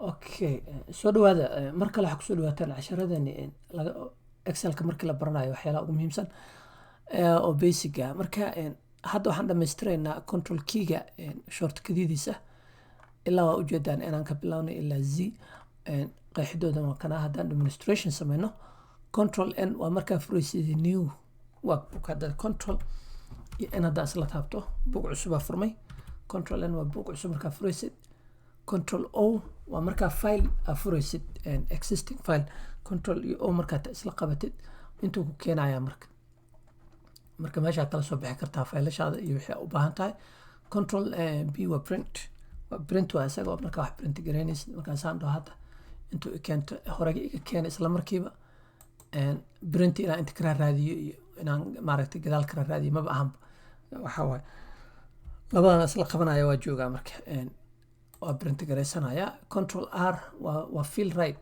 Okay, soo dhawaada mar kale waxaa kusoo dhawaataan casharadani Excelka markii la baranayo waxyaalaha ugu muhiimsan oo basic ah. Marka hadda waxaan dhammaystiraynaa control keyga shortcutidiisa ilaa waa ujeedaan inaan ka bilaabno ilaa Z qeexidoodan waa kana. haddaan administration sameyno control N waa markaa furaysid new workbook. hadda control iyo N haddaa isla taabto book cusubaa furmay. control N waa book cusub markaa furaysid. control O waa markaa file furaysid existing file. control iyo O markaa isla qabatid intuu ku keenayaa marka meesha kala soo bixi kartaa faylashaada iyo wixii u baahan tahay. control B waa print waa isaga markaa wax print gareynaysid. markaasaan dhaho hadda intuu keento horega iga keena isla markiiba print inaan inta kala raadiyo iyo inaan maaragtay gadaal kala raadiyo maba ahan. waxa waaye labadan isla qabanaya waa joogaa marka waa print gareysanaya. control R waa fill right.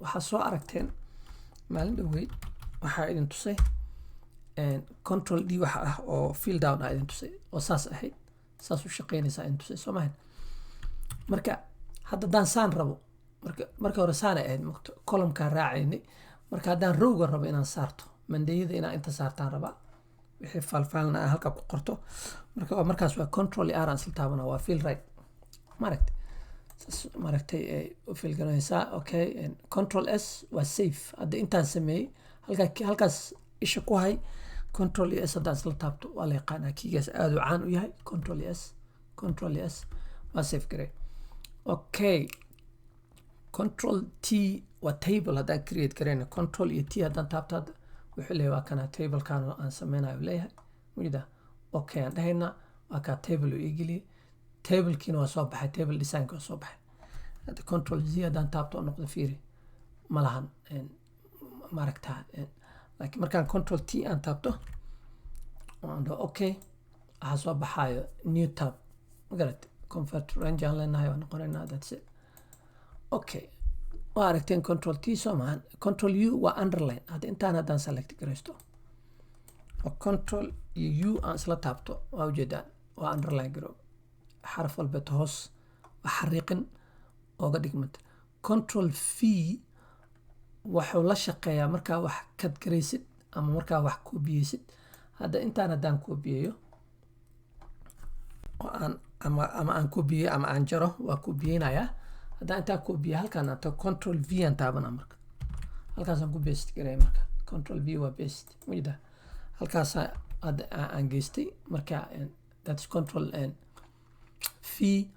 waxaa soo aragteen maalin dhaweyd waxaa idin tusay control D waxa ah oo fill down ah idin tusay oo saas ahayd saas u shaqeynaysaa idin tusay soo maahan. marka hadda daan saan rabo marka hore saan ahayd column-kaa raacaynay. marka haddaan rowga rabo inaan saarto mandayada inaan inta saartaan rabaa wixii faalfaalna aan halka ku qorto. markaas waa control R aan isla taabana waa fill right maaragtay u fill garanaysaa. okay, control S waa safe. hadda intaan sameeyey halkaas isha ku hay. control S haddaan isla taabto waa la yaqaanaa kiigaas aad u caan u yahay. control S waa safe garey. okay, control T waa table haddaan create gareyna. control iyo T haddaan taabto hadda wuxuu leeyahay waa kana tablekan aan sameynayo leeyahay wida. okay aan dhahaynaa waa kaa table u igeliyay. tablekiina waa soo baxay. table design waa soo baxay. hadda control Z haddaan taabto oo noqdo fiiri ma lahan maaragtaa. laakiin markaan control T aan taabto aan dhaho okay waxaa soo baxayo new tab magarat convert range aan leenahay waa noqonaynaa. that's it. okay waa aragteen control T soo maahan. control U waa underline. hadda intaan haddaan select garaysto oo control iyo U aan isla taabto waa ujeedaan waa underline garo xaraf walbeed hoos waa xariiqin ooga dhigmanta. control V wuxuu la shaqeeyaa markaa wax kad garaysid ama markaa wax koobiyeysid. hadda intaan haddaan koobiyeeyo oo aan koobiyeeyo ama aan jaro waa koobiyeynayaa. haddaan intaa koobiye halkaan aan tago control V aan taabana marka halkaasaan ku paste gareey. marka control V waa paste wida halkaas aan geystay. marka that's control V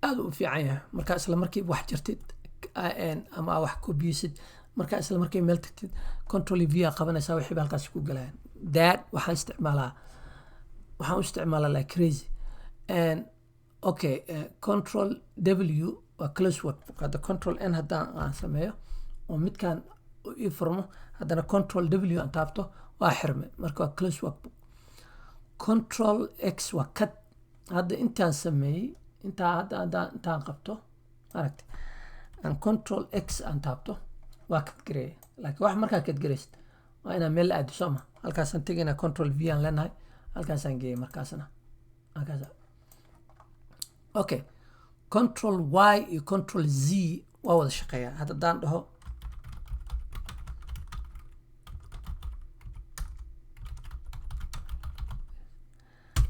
aad u fiican yahay marka isla markii wax jirtid ama wax koobiyeysid marka isla markii meel tagtid control V aa qabanaysaa wixii halkaas ku galayaan. that waxaan u isticmaalaa like crazy. okay, control W waa close workbook. hadda control N haddaan aan sameeyo oo midkaan ii furmo haddana control W aan taabto waa xirme marka waa close workbook. control X waa cut. hadda intaan sameeyey intaan qabto aragti aan control X aan taabto waa cut gareey. laakiin wax markaa cut gareysid waa inaan meel la aado soo ma. halkaasaan tegaynaa control V aan leenahay halkaasaan geeyay markaasna halkaas. okay, control Y iyo control Z waa wada shaqeeyaa. hadda daan dhaho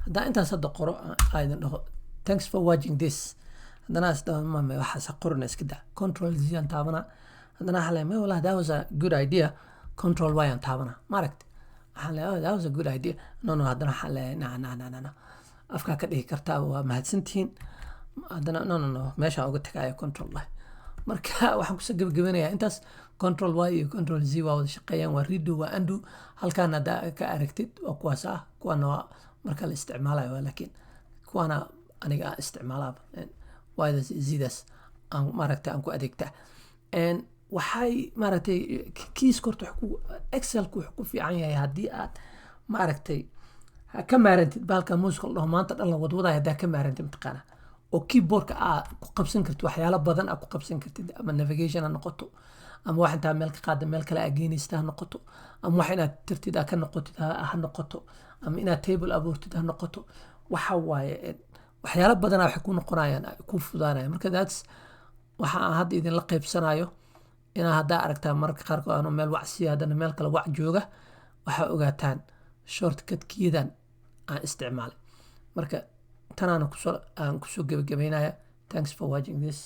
haddaan intaas hadda qoro aydan dhaho thanks for watching this haddana isdhaho waxaas qorina iska daa. control Z aan taabana haddana waxaa leeyahay wallahi that was a good idea. control Y aan taabana maaragta waxaan leeyahay that was a good idea. no haddana waxaan leeyahay na afkaa ka dhigi kartaa waa mahadsantihiin. haddana no meeshaan uga tagayo control Y. marka waxaan kusoo gabagabanayaa intaas. control Y iyo control Z waa wada shaqeeyaan waa redo waa undo. halkaan haddaa ka aragtid waa kuwaas ah. kuwana waa marka la isticmaalayo laakiin kuwana aniga aan isticmaalaaba waydas Zdaas aan maaragtay aan ku adeegtaa. waxay maaragtay keys korto Excelku wuxuu ku fiican yahay haddii aad maaragtay ka maarantid baalka muuska dhaho maanta dhan la wadwadaay haddaa ka maarantid mataqaana oo keyboardka aad ku qabsan kartid waxyaalo badan aad ku qabsan kartid ama navigation ha noqoto ama wax intaa meel ka qaada meel kale aad geynaysid ha noqoto ama wax inaad tirtid aad ka noqotid ha noqoto ama inaad table abuurtid ha noqoto. waxa waaye waxyaalo badanaa waxay ku noqonayaan ku fudaanayaan. marka that's waxa aan hadda idinla qaybsanayo inaa haddaa aragtaa mararka qaarkood anoo meel wacsiya haddana meel kale wac jooga waxaa ogaataan shortcutkiyadan aan isticmaalay. Marka tanaana aan kusoo gebagabeynaya. Thanks for watching this.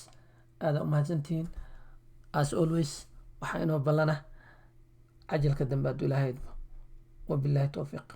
aada umahadsantihiin. As always waxaa inoo ballana cajalka dambe hadduu ilaahay idmo. wabillahi towfiiq.